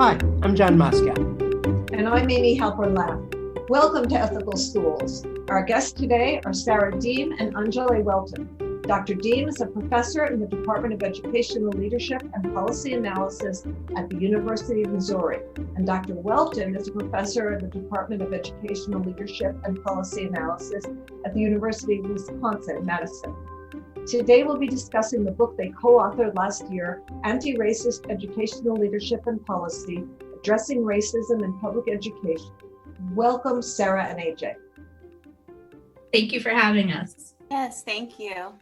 Hi, I'm John Moscow. And I'm Amy Halpern-Lapp. Welcome to Ethical Schools. Our guests today are Sarah Diem and Anjalé Welton. Dr. Diem is a professor in the Department of Educational Leadership and Policy Analysis at the University of Missouri. And Dr. Welton is a professor in the Department of Educational Leadership and Policy Analysis at the University of Wisconsin, Madison. Today we'll be discussing the book they co-authored last year, Anti-Racist Educational Leadership and Policy, Addressing Racism in Public Education. Welcome, Sarah and AJ. Thank you for having us. Yes, thank you.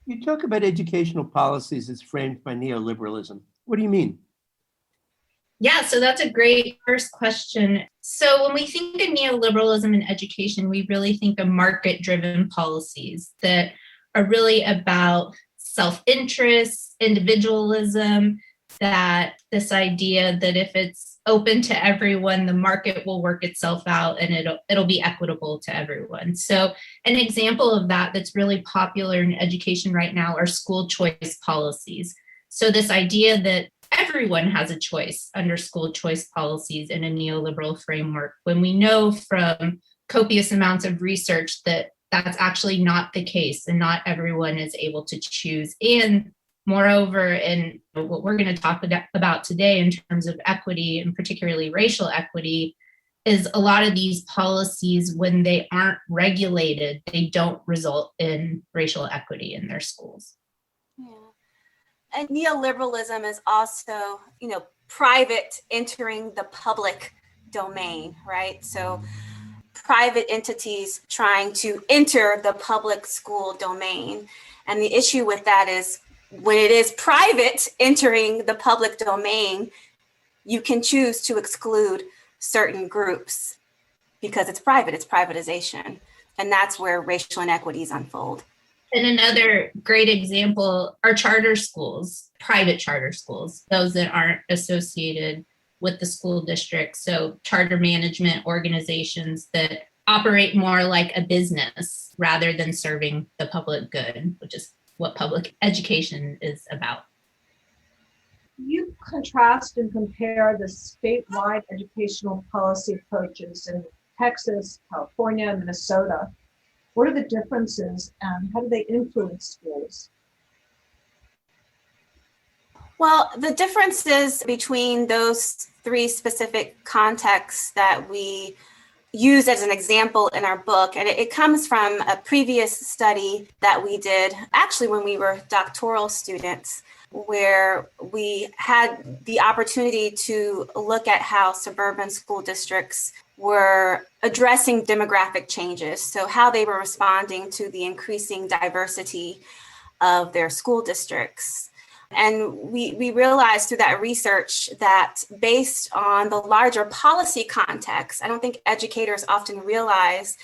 You talk about educational policies as framed by neoliberalism. What do you mean? Yeah, so that's a great first question. So when we think of neoliberalism in education, we really think of market-driven policies that are really about self-interest, individualism, that this idea that if it's open to everyone, the market will work itself out and it'll be equitable to everyone. So an example of that that's really popular in education right now are school choice policies. So this idea that everyone has a choice under school choice policies in a neoliberal framework, when we know from copious amounts of research that that's actually not the case and not everyone is able to choose. And moreover, and what we're going to talk about today in terms of equity and particularly racial equity is a lot of these policies, when they aren't regulated, they don't result in racial equity in their schools. Yeah. And neoliberalism is also, private entering the public domain, right? So private entities trying to enter the public school domain. And the issue with that is when it is private entering the public domain, you can choose to exclude certain groups because it's private, it's privatization. And that's where racial inequities unfold. And another great example are charter schools, private charter schools, those that aren't associated with the school district. So charter management organizations that operate more like a business rather than serving the public good, which is what public education is about. You contrast and compare the statewide educational policy approaches in Texas, California, and Minnesota. What are the differences and how do they influence schools? Well, the differences between those three specific contexts that we use as an example in our book, and it comes from a previous study that we did actually when we were doctoral students, where we had the opportunity to look at how suburban school districts were addressing demographic changes, so how they were responding to the increasing diversity of their school districts. And we realized through that research that based on the larger policy context, I don't think educators often realize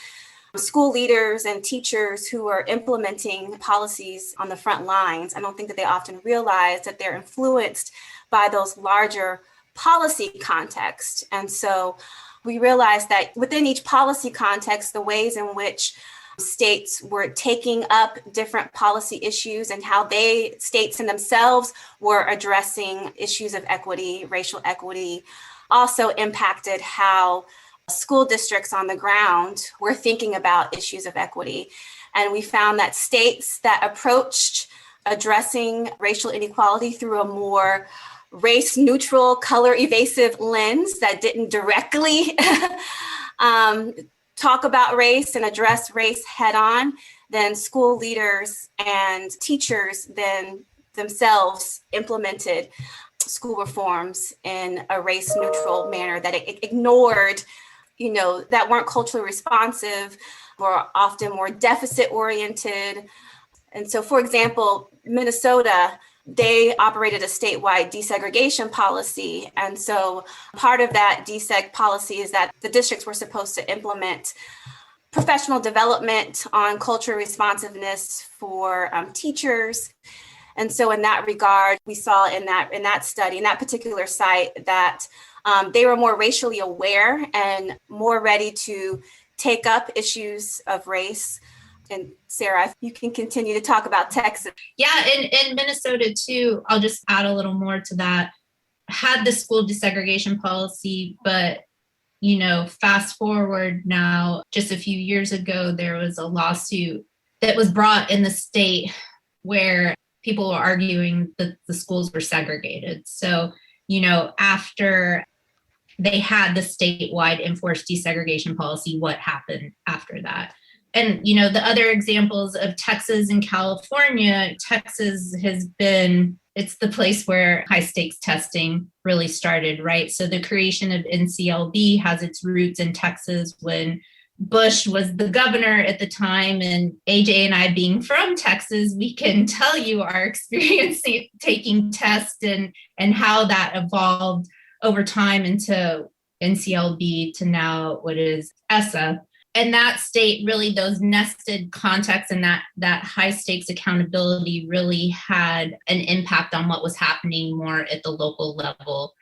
school leaders and teachers who are implementing policies on the front lines, I don't think that they often realize that they're influenced by those larger policy contexts. And so we realized that within each policy context, the ways in which states were taking up different policy issues and how states in themselves were addressing issues of equity, racial equity, also impacted how school districts on the ground were thinking about issues of equity. And we found that states that approached addressing racial inequality through a more race-neutral, color-evasive lens that didn't directly talk about race and address race head-on, then school leaders and teachers then themselves implemented school reforms in a race-neutral manner that ignored, that weren't culturally responsive, were often more deficit-oriented. And so, for example, Minnesota, they operated a statewide desegregation policy. And so part of that deseg policy is that the districts were supposed to implement professional development on cultural responsiveness for teachers. And so in that regard, we saw in that study, in that particular site, that they were more racially aware and more ready to take up issues of race. And Sarah, you can continue to talk about Texas. Yeah, in Minnesota too, I'll just add a little more to that. had the school desegregation policy, but fast forward now, just a few years ago, there was a lawsuit that was brought in the state where people were arguing that the schools were segregated. So, after they had the statewide enforced desegregation policy, what happened after that? And, the other examples of Texas and California, Texas it's the place where high stakes testing really started, right? So the creation of NCLB has its roots in Texas when Bush was the governor at the time. And AJ and I, being from Texas, we can tell you our experience taking tests and how that evolved over time into NCLB to now what is ESSA. And that state, really, those nested contexts and that high stakes accountability really had an impact on what was happening more at the local level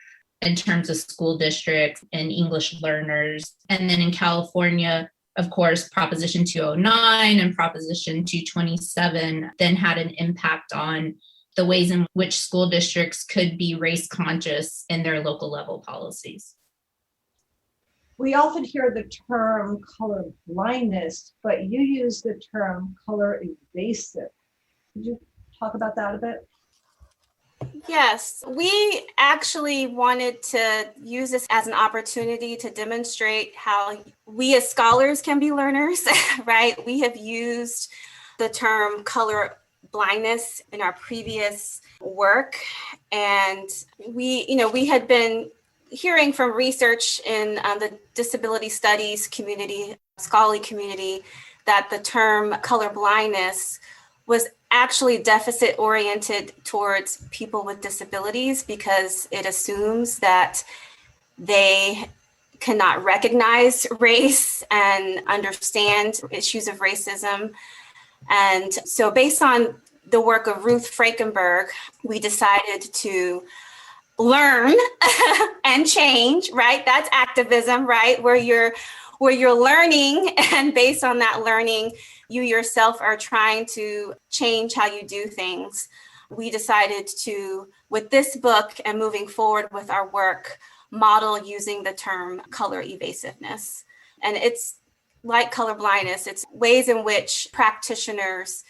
in terms of school districts and English learners. And then in California, of course, Proposition 209 and Proposition 227 then had an impact on the ways in which school districts could be race conscious in their local level policies. We often hear the term color blindness, but you use the term color evasive. Could you talk about that a bit? Yes, we actually wanted to use this as an opportunity to demonstrate how we as scholars can be learners, right? We have used the term color blindness in our previous work, and we had been hearing from research in the disability studies community, scholarly community, that the term color blindness was actually deficit oriented towards people with disabilities because it assumes that they cannot recognize race and understand issues of racism. And so based on the work of Ruth Frankenberg, we decided to learn and change, right? That's activism, right? Where you're learning, and based on that learning, you yourself are trying to change how you do things. We decided to, with this book and moving forward with our work, model using the term color evasiveness. And it's like color blindness. It's ways in which practitioners,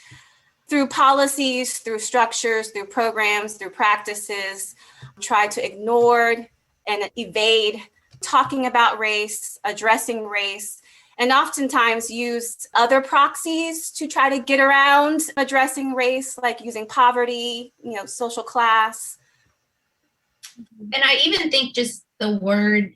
through policies, through structures, through programs, through practices, try to ignore and evade talking about race, addressing race, and oftentimes use other proxies to try to get around addressing race, like using poverty, social class. And I even think just the word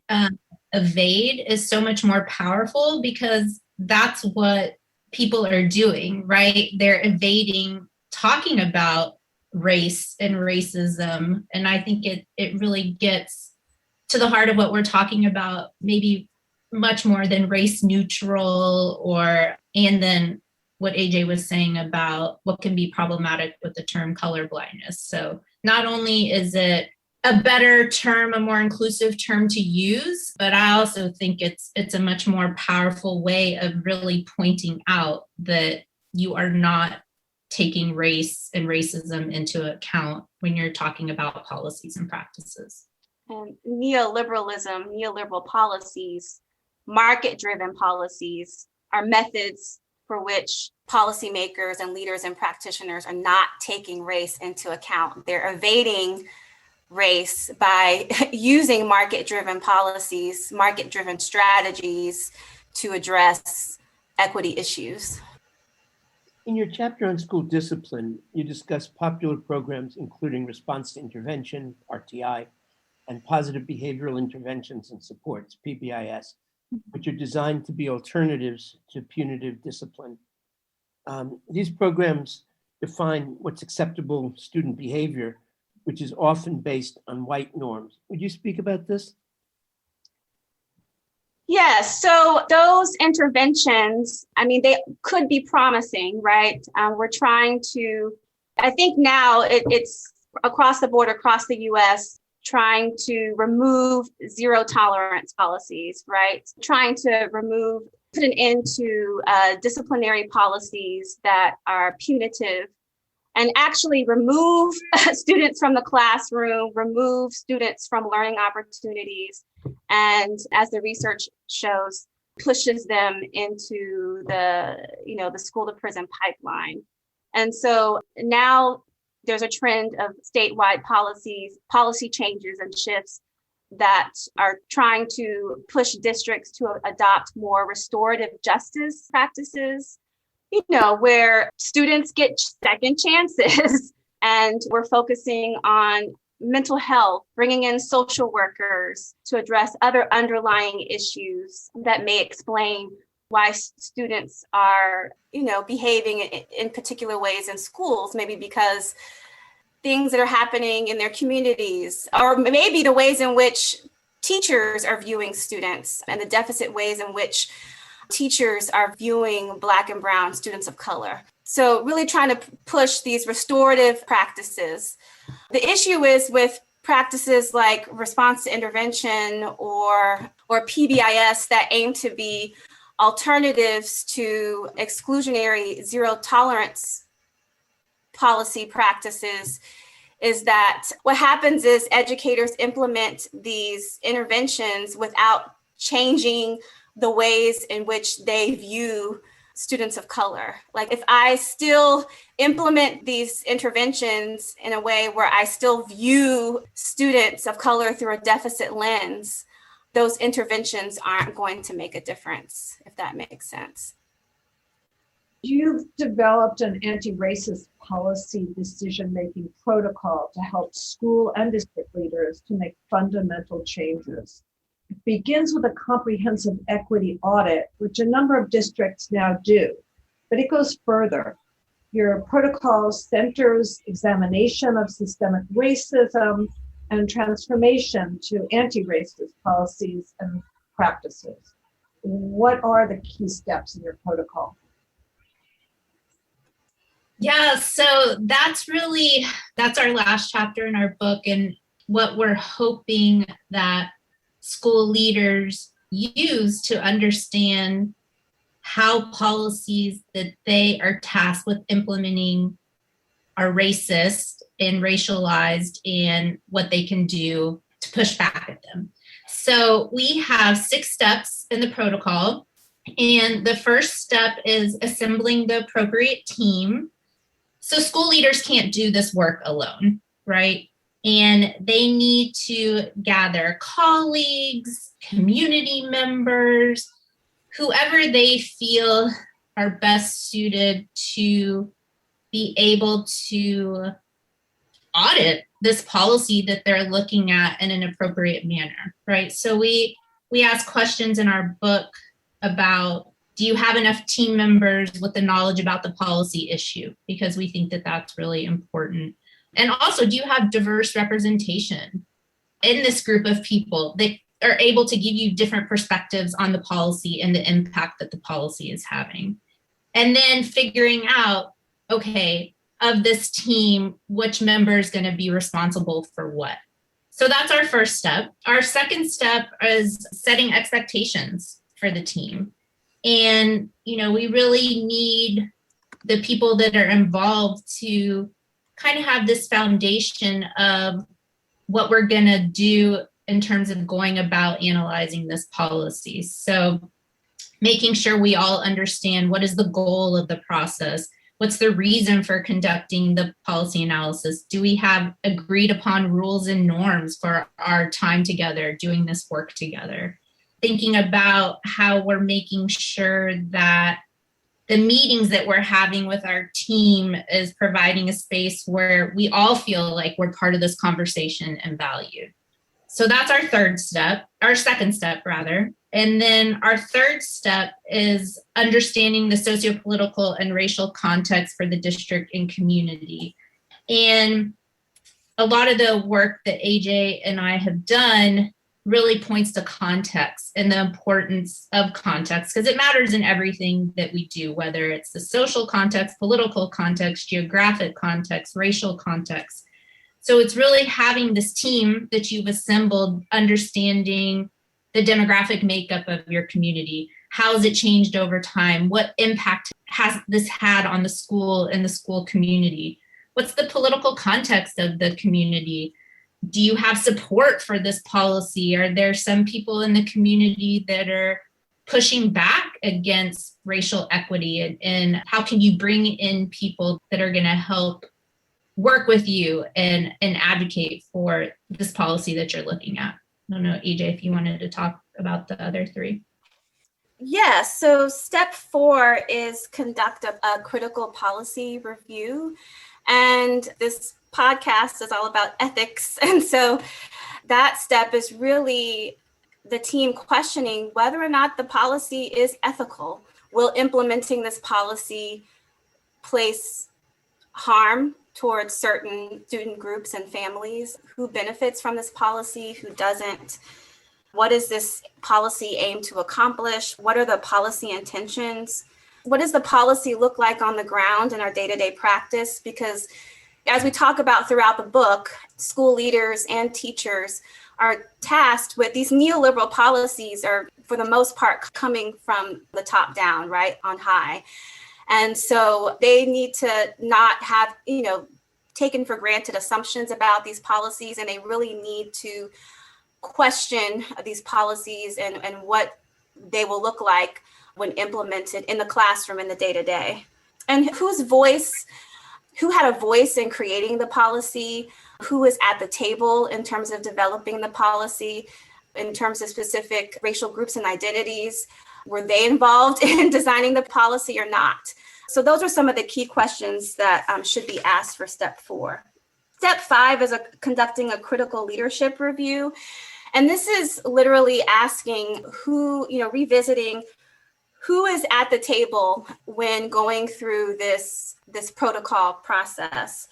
evade is so much more powerful because that's what people are doing, right? They're evading talking about race and racism. And I think it really gets to the heart of what we're talking about, maybe much more than race neutral and then what AJ was saying about what can be problematic with the term color blindness. So not only is it a better term, a more inclusive term to use, but I also think it's a much more powerful way of really pointing out that you are not taking race and racism into account when you're talking about policies and practices. And neoliberalism, neoliberal policies, market-driven policies are methods for which policymakers and leaders and practitioners are not taking race into account. They're evading race by using market-driven policies, market-driven strategies to address equity issues. In your chapter on school discipline, you discuss popular programs including response to intervention, RTI, and positive behavioral interventions and supports, PBIS, which are designed to be alternatives to punitive discipline. These programs define what's acceptable student behavior, which is often based on white norms. Would you speak about this? Yes, so those interventions, they could be promising, right? We're trying to, I think now it's across the board, across the US, trying to remove zero tolerance policies, right? Trying to put an end to disciplinary policies that are punitive and actually remove students from the classroom, remove students from learning opportunities, and as the research shows, pushes them into the school to prison pipeline. And so now there's a trend of statewide policy changes and shifts that are trying to push districts to adopt more restorative justice practices, where students get second chances. And we're focusing on mental health, bringing in social workers to address other underlying issues that may explain why students are, behaving in particular ways in schools, maybe because things that are happening in their communities, or maybe the ways in which teachers are viewing students and the deficit ways in which teachers are viewing Black and Brown students of color. So really trying to push these restorative practices. The issue is with practices like response to intervention or PBIS that aim to be alternatives to exclusionary zero tolerance policy practices, is that what happens is educators implement these interventions without changing the ways in which they view students of color. Like if I still implement these interventions in a way where I still view students of color through a deficit lens, those interventions aren't going to make a difference, if that makes sense. You've developed an anti-racist policy decision-making protocol to help school and district leaders to make fundamental changes. It begins with a comprehensive equity audit, which a number of districts now do, but it goes further. Your protocol centers examination of systemic racism and transformation to anti-racist policies and practices. What are the key steps in your protocol? Yeah, so that's our last chapter in our book, and what we're hoping that school leaders use to understand how policies that they are tasked with implementing are racist and racialized, and what they can do to push back at them. So we have 6 steps in the protocol, and the first step is assembling the appropriate team. So school leaders can't do this work alone, right? And they need to gather colleagues, community members, whoever they feel are best suited to be able to audit this policy that they're looking at in an appropriate manner, right? So we ask questions in our book about, do you have enough team members with the knowledge about the policy issue? Because we think that that's really important. And also, do you have diverse representation in this group of people that are able to give you different perspectives on the policy and the impact that the policy is having? And then figuring out, okay, of this team, which member is going to be responsible for what? So that's our first step. Our second step is setting expectations for the team. And, we really need the people that are involved to kind of have this foundation of what we're going to do in terms of going about analyzing this policy. So making sure we all understand what is the goal of the process. What's the reason for conducting the policy analysis? Do we have agreed upon rules and norms for our time together doing this work together? Thinking about how we're making sure that the meetings that we're having with our team is providing a space where we all feel like we're part of this conversation and valued. So that's our second step rather. And then our third step is understanding the sociopolitical and racial context for the district and community. And a lot of the work that AJ and I have done really points to context and the importance of context, because it matters in everything that we do, whether it's the social context, political context, geographic context, racial context. So it's really having this team that you've assembled, understanding the demographic makeup of your community. How has it changed over time? What impact has this had on the school and the school community? what's the political context of the community? Do you have support for this policy? Are there some people in the community that are pushing back against racial equity? And how can you bring in people that are going to help work with you and advocate for this policy that you're looking at? I don't know, AJ, if you wanted to talk about the other three. Yeah, so step 4 is conduct a critical policy review. And this podcast is all about ethics. And so that step is really the team questioning whether or not the policy is ethical. Will implementing this policy place harm towards certain student groups and families? Who benefits from this policy? Who doesn't? What does this policy aim to accomplish? What are the policy intentions? What does the policy look like on the ground in our day-to-day practice? Because as we talk about throughout the book, school leaders and teachers are tasked with these neoliberal policies are, for the most part, coming from the top down, right, on high. And so they need to not have, taken for granted assumptions about these policies, and they really need to question these policies and what they will look like when implemented in the classroom in the day-to-day. And who had a voice in creating the policy, who was at the table in terms of developing the policy, in terms of specific racial groups and identities. Were they involved in designing the policy or not? So those are some of the key questions that should be asked for step 4. Step 5 is conducting a critical leadership review. And this is literally asking revisiting who is at the table when going through this protocol process.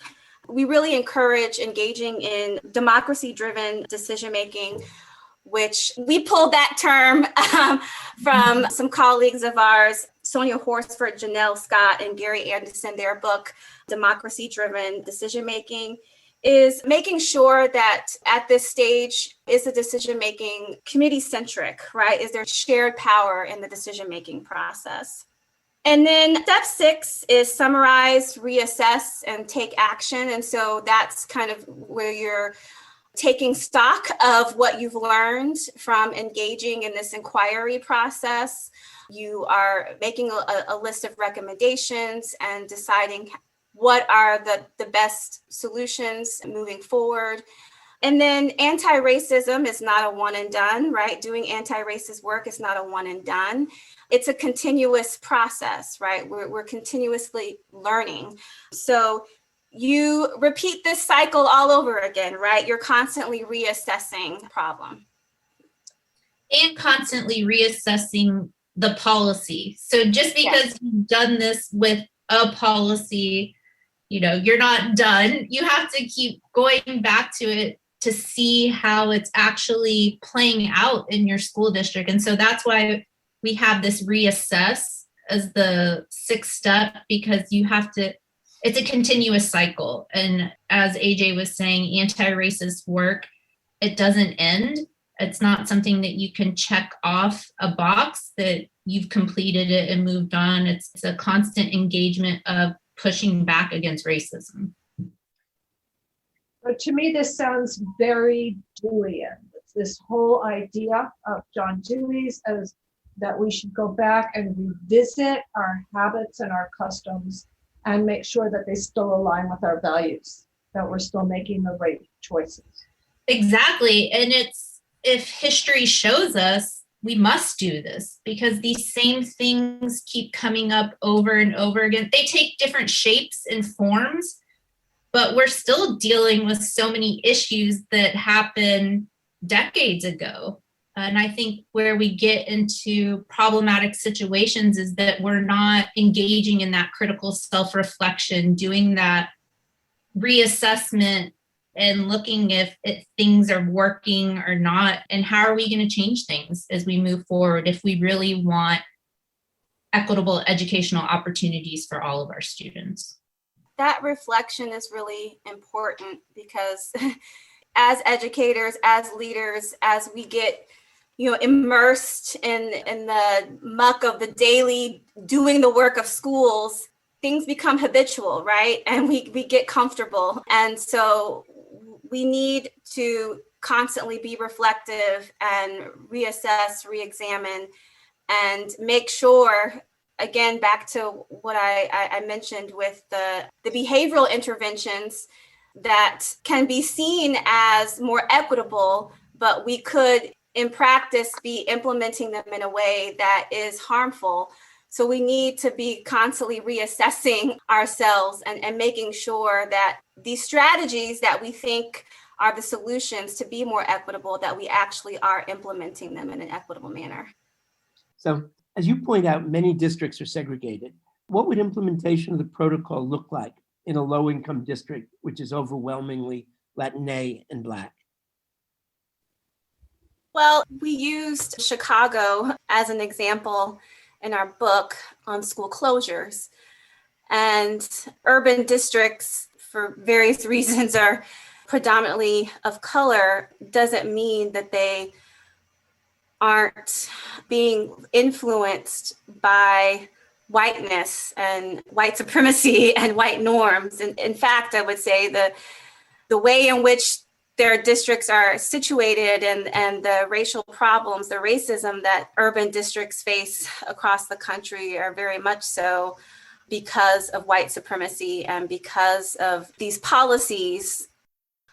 We really encourage engaging in democracy-driven decision-making, which we pulled that term from some colleagues of ours, Sonia Horsford, Janelle Scott, and Gary Anderson. Their book, Democracy-Driven Decision-Making, is making sure that at this stage, is the decision-making committee-centric, right? Is there shared power in the decision-making process? And then step 6 is summarize, reassess, and take action. And so that's kind of where you're taking stock of what you've learned from engaging in this inquiry process. You are making a list of recommendations and deciding what are the best solutions moving forward. And then anti-racism is not a one and done, right? Doing anti-racist work is not a one and done. It's a continuous process, right? We're continuously learning. So you repeat this cycle all over again, right? You're constantly reassessing the problem. And constantly reassessing the policy. So just because you've done this with a policy, you're not done. You have to keep going back to it to see how it's actually playing out in your school district. And so that's why we have this reassess as the 6th step, because it's a continuous cycle. And as AJ was saying, anti-racist work, it doesn't end. It's not something that you can check off a box that you've completed it and moved on. It's a constant engagement of pushing back against racism. But to me, this sounds very Deweyan. It's this whole idea of John Dewey's as that we should go back and revisit our habits and our customs and make sure that they still align with our values, that we're still making the right choices. Exactly. And if history shows us, we must do this because these same things keep coming up over and over again. They take different shapes and forms, but we're still dealing with so many issues that happened decades ago. And I think where we get into problematic situations is that we're not engaging in that critical self-reflection, doing that reassessment and looking if things are working or not, and how are we going to change things as we move forward if we really want equitable educational opportunities for all of our students. That reflection is really important because as educators, as leaders, as we get immersed in the muck of the daily doing the work of schools, things become habitual, right? And we get comfortable. And so we need to constantly be reflective and reassess, reexamine, and make sure, again, back to what I mentioned with the behavioral interventions that can be seen as more equitable, but we could in practice be implementing them in a way that is harmful. So we need to be constantly reassessing ourselves and making sure that these strategies that we think are the solutions to be more equitable, that we actually are implementing them in an equitable manner. So, as you point out, many districts are segregated. What would implementation of the protocol look like in a low-income district, which is overwhelmingly Latino and Black? Well, we used Chicago as an example in our book on school closures. And urban districts, for various reasons, are predominantly of color. Doesn't mean that they aren't being influenced by whiteness and white supremacy and white norms. And in fact, I would say the way in which their districts are situated and the racial problems, the racism that urban districts face across the country are very much so because of white supremacy and because of these policies.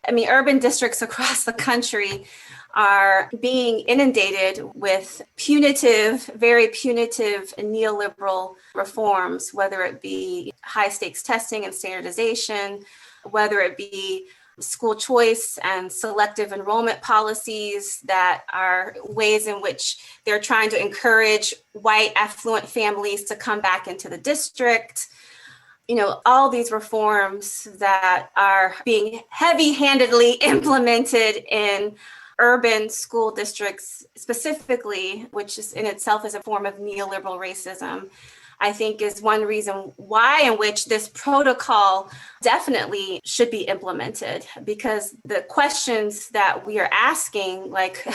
I mean, urban districts across the country are being inundated with very punitive neoliberal reforms, whether it be high stakes testing and standardization, whether it be school choice and selective enrollment policies that are ways in which they're trying to encourage white affluent families to come back into the district. You know, all these reforms that are being heavy-handedly implemented in urban school districts specifically, which is in itself is a form of neoliberal racism, I think is one reason why in which this protocol definitely should be implemented, because the questions that we are asking, like,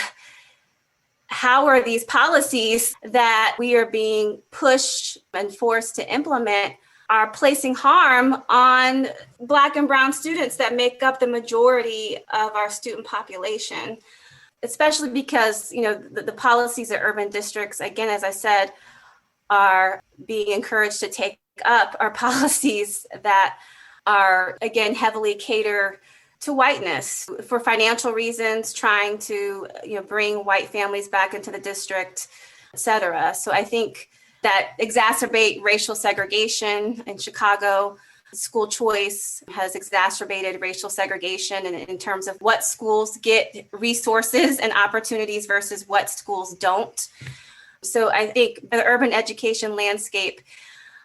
how are these policies that we are being pushed and forced to implement are placing harm on Black and Brown students that make up the majority of our student population, especially because, you know, the policies of urban districts, again, as I said, are being encouraged to take up are policies that are, again, heavily cater to whiteness for financial reasons, trying to, you know, bring white families back into the district, et cetera. So I think that exacerbate racial segregation in Chicago. School choice has exacerbated racial segregation in terms of what schools get resources and opportunities versus what schools don't. So I think the urban education landscape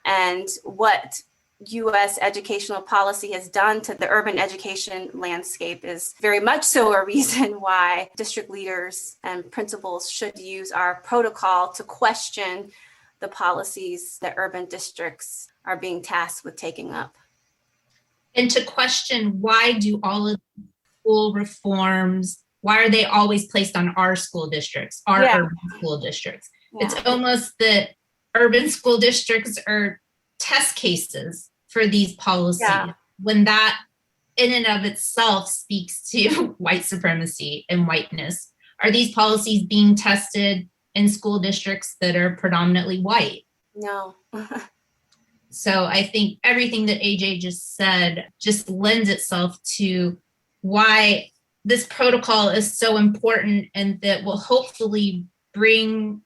and what U.S. educational policy has done to the urban education landscape is very much so a reason why district leaders and principals should use our protocol to question the policies that urban districts are being tasked with taking up. And to question, why do all of the school reforms, why are they always placed on our school districts, our urban school districts? Yeah. It's almost that urban school districts are test cases for these policies, when that in and of itself speaks to white supremacy and whiteness. Are these policies being tested in school districts that are predominantly white? No. So I think everything that AJ just said just lends itself to why this protocol is so important, and that will hopefully bring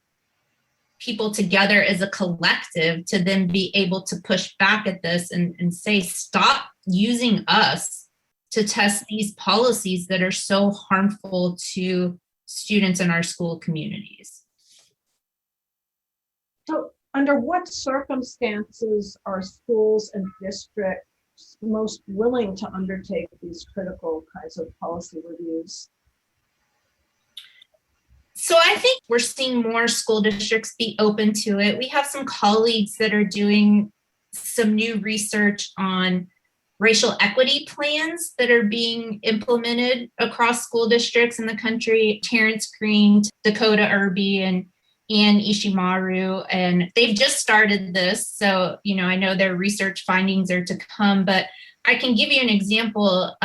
people together as a collective to then be able to push back at this and say, stop using us to test these policies that are so harmful to students in our school communities. So under what circumstances are schools and districts most willing to undertake these critical kinds of policy reviews? So I think we're seeing more school districts be open to it. We have some colleagues that are doing some new research on racial equity plans that are being implemented across school districts in the country. Terrence Green, Dakota Irby, and and Ishimaru, and they've just started this. So, I know their research findings are to come, but I can give you an example.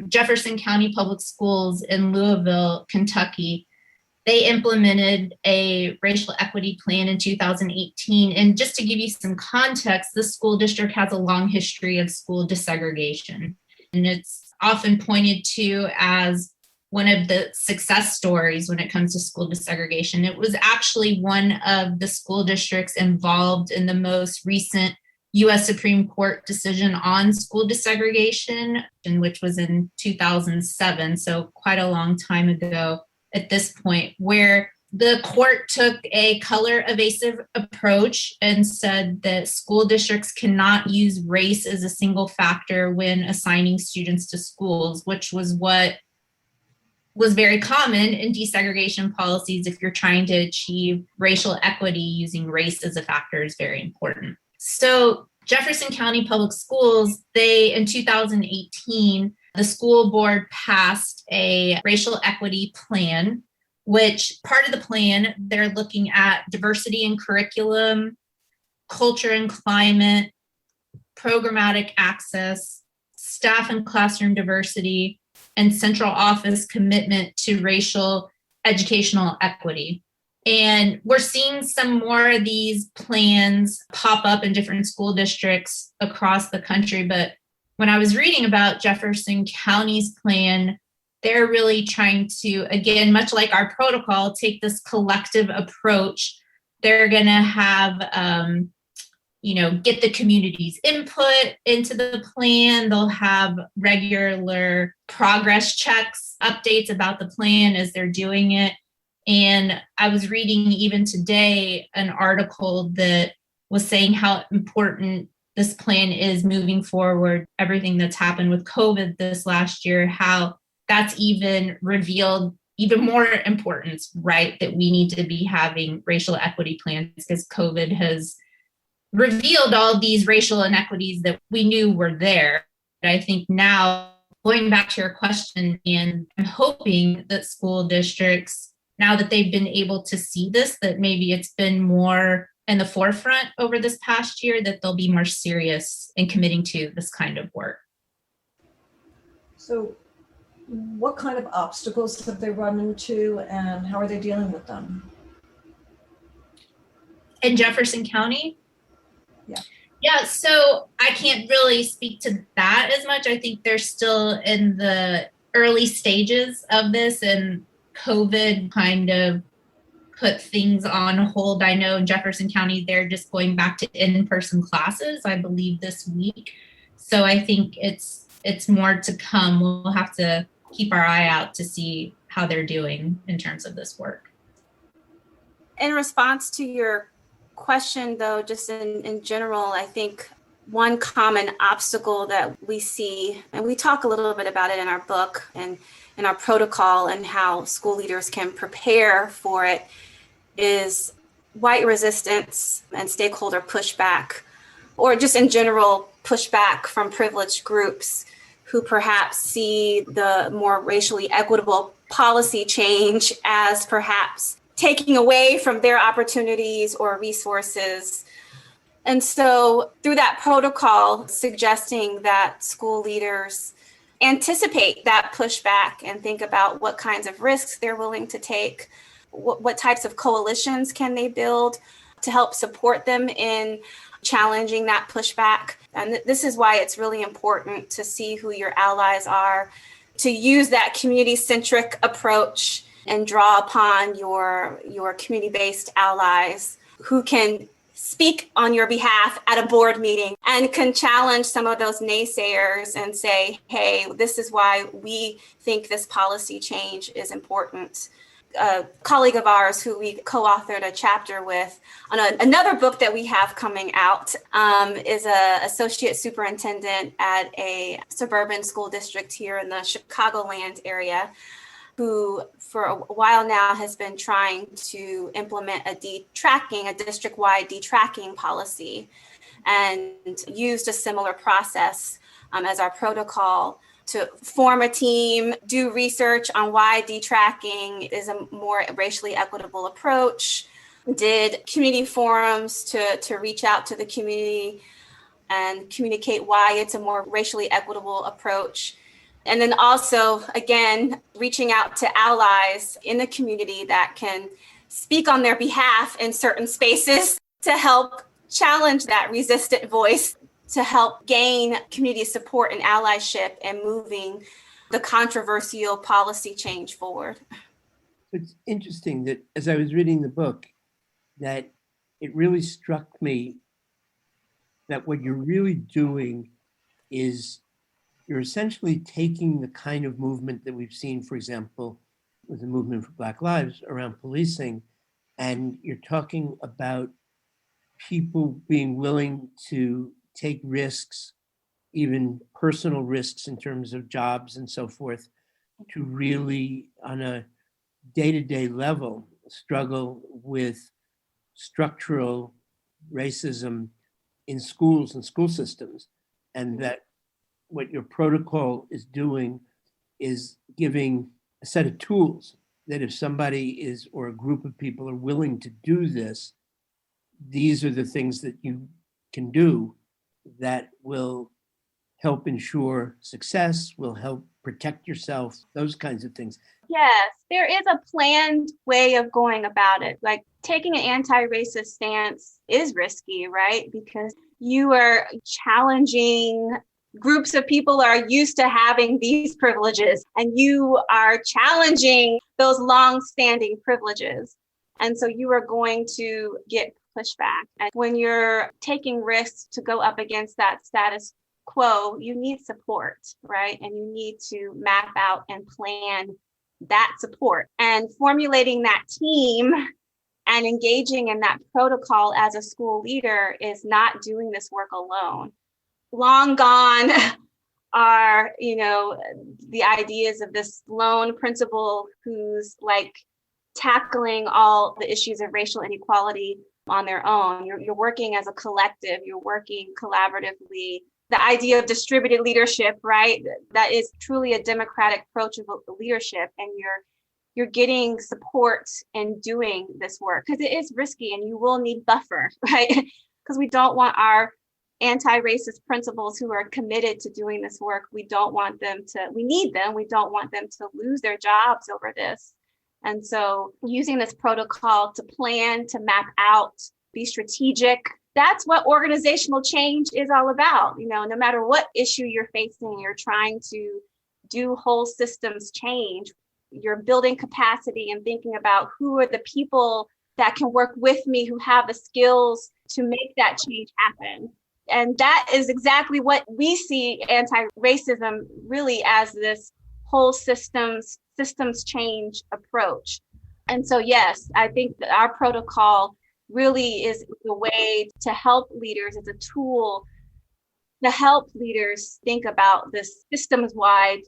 Jefferson County Public Schools in Louisville, Kentucky, they implemented a racial equity plan in 2018. And just to give you some context, this school district has a long history of school desegregation. And it's often pointed to as one of the success stories when it comes to school desegregation. It was actually one of the school districts involved in the most recent U.S. Supreme Court decision on school desegregation, which was in 2007, so quite a long time ago at this point, where the court took a color evasive approach and said that school districts cannot use race as a single factor when assigning students to schools, which was what was very common in desegregation policies. If you're trying to achieve racial equity, using race as a factor is very important. So Jefferson County Public Schools, in 2018, the school board passed a racial equity plan, which part of the plan, they're looking at diversity in curriculum, culture and climate, programmatic access, staff and classroom diversity, and central office commitment to racial educational equity. And we're seeing some more of these plans pop up in different school districts across the country. But when I was reading about Jefferson County's plan, they're really trying to, again, much like our protocol, take this collective approach. They're going to have, get the community's input into the plan. They'll have regular progress checks, updates about the plan as they're doing it. And I was reading even today an article that was saying how important this plan is moving forward, everything that's happened with COVID this last year, how that's even revealed even more importance, right? That we need to be having racial equity plans because COVID has revealed all these racial inequities that we knew were there. I think now, going back to your question, and I'm hoping that school districts, now that they've been able to see this, that maybe it's been more in the forefront over this past year, that they'll be more serious in committing to this kind of work. So what kind of obstacles have they run into and how are they dealing with them? In Jefferson County? Yeah, so I can't really speak to that as much. I think they're still in the early stages of this, and COVID kind of put things on hold. I know in Jefferson County, they're just going back to in-person classes, I believe, this week. So I think it's more to come. We'll have to keep our eye out to see how they're doing in terms of this work. In response to your question, though, just in general, I think one common obstacle that we see, and we talk a little bit about it in our book and in our protocol and how school leaders can prepare for it, is white resistance and stakeholder pushback, or just in general pushback from privileged groups who perhaps see the more racially equitable policy change as perhaps taking away from their opportunities or resources. And so through that protocol, suggesting that school leaders anticipate that pushback and think about what kinds of risks they're willing to take, what types of coalitions can they build to help support them in challenging that pushback. And this is why it's really important to see who your allies are, to use that community-centric approach and draw upon your community-based allies who can speak on your behalf at a board meeting and can challenge some of those naysayers and say, hey, this is why we think this policy change is important. A colleague of ours who we co-authored a chapter with on another book that we have coming out is an associate superintendent at a suburban school district here in the Chicagoland area, who for a while now has been trying to implement a district-wide detracking policy, and used a similar process as our protocol to form a team, do research on why detracking is a more racially equitable approach, did community forums to reach out to the community and communicate why it's a more racially equitable approach. And then also, again, reaching out to allies in the community that can speak on their behalf in certain spaces to help challenge that resistant voice, to help gain community support and allyship and moving the controversial policy change forward. It's interesting that as I was reading the book, that it really struck me that what you're really doing is you're essentially taking the kind of movement that we've seen, for example, with the movement for Black Lives around policing, and you're talking about people being willing to take risks, even personal risks in terms of jobs and so forth, to really, on a day-to-day level, struggle with structural racism in schools and school systems. And that what your protocol is doing is giving a set of tools that if somebody is, or a group of people are willing to do this, these are the things that you can do that will help ensure success, will help protect yourself, those kinds of things. Yes, there is a planned way of going about it. Like taking an anti-racist stance is risky, right? Because you are challenging groups of people are used to having these privileges, and you are challenging those long-standing privileges. And so you are going to get pushback. And when you're taking risks to go up against that status quo, you need support, right? And you need to map out and plan that support. And formulating that team and engaging in that protocol as a school leader is not doing this work alone. Long gone are, the ideas of this lone principal who's like tackling all the issues of racial inequality on their own. You're working as a collective, you're working collaboratively. The idea of distributed leadership, right? That is truly a democratic approach of leadership, and you're getting support in doing this work because it is risky and you will need buffer, right? Because we don't want our anti-racist principals who are committed to doing this work, we need them, we don't want them to lose their jobs over this. And so using this protocol to plan, to map out, be strategic, that's what organizational change is all about. No matter what issue you're facing, you're trying to do whole systems change. You're building capacity and thinking about who are the people that can work with me, who have the skills to make that change happen. And that is exactly what we see anti-racism really as, this whole systems change approach. And so, yes, I think that our protocol really is a way to help leaders, it's a tool to help leaders think about this systems-wide,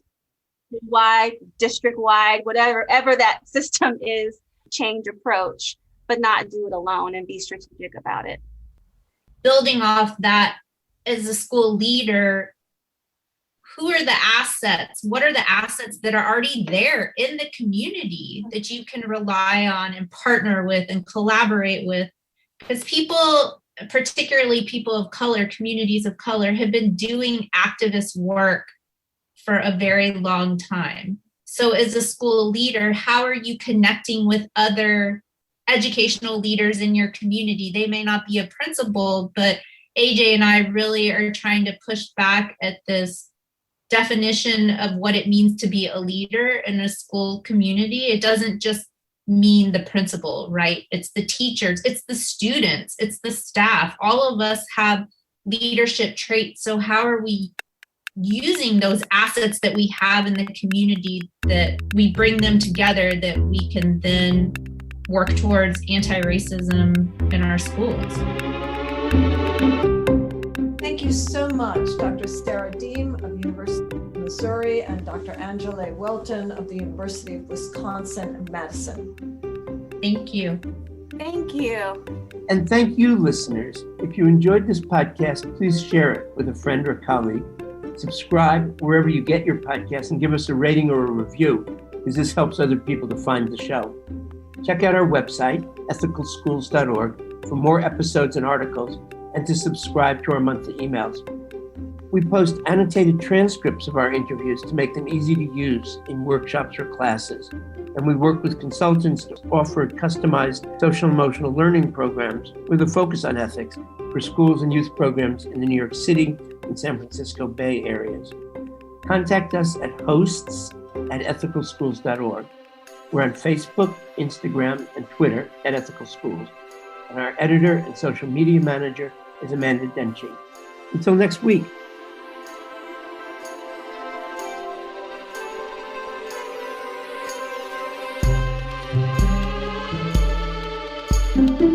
district-wide, whatever that system is, change approach, but not do it alone and be strategic about it. Building off that, as a school leader, who are the assets? What are the assets that are already there in the community that you can rely on and partner with and collaborate with? Because people, particularly people of color, communities of color, have been doing activist work for a very long time. So as a school leader, how are you connecting with other educational leaders in your community? They may not be a principal, but AJ and I really are trying to push back at this definition of what it means to be a leader in a school community. It doesn't just mean the principal, right? It's the teachers, it's the students, it's the staff. All of us have leadership traits. So how are we using those assets that we have in the community, that we bring them together, that we can then work towards anti-racism in our schools? Thank you so much, Dr. Sarah Diem of University of Missouri and Dr. Anjalé Welton of the University of Wisconsin-Madison. Thank you. Thank you. And thank you, listeners. If you enjoyed this podcast, please share it with a friend or colleague. Subscribe wherever you get your podcasts and give us a rating or a review, because this helps other people to find the show. Check out our website, ethicalschools.org, for more episodes and articles, and to subscribe to our monthly emails. We post annotated transcripts of our interviews to make them easy to use in workshops or classes. And we work with consultants to offer customized social emotional learning programs with a focus on ethics for schools and youth programs in the New York City and San Francisco Bay areas. Contact us at hosts@ethicalschools.org. We're on Facebook, Instagram, and Twitter at Ethical Schools. And our editor and social media manager is Amanda Denchi. Until next week. Thank you.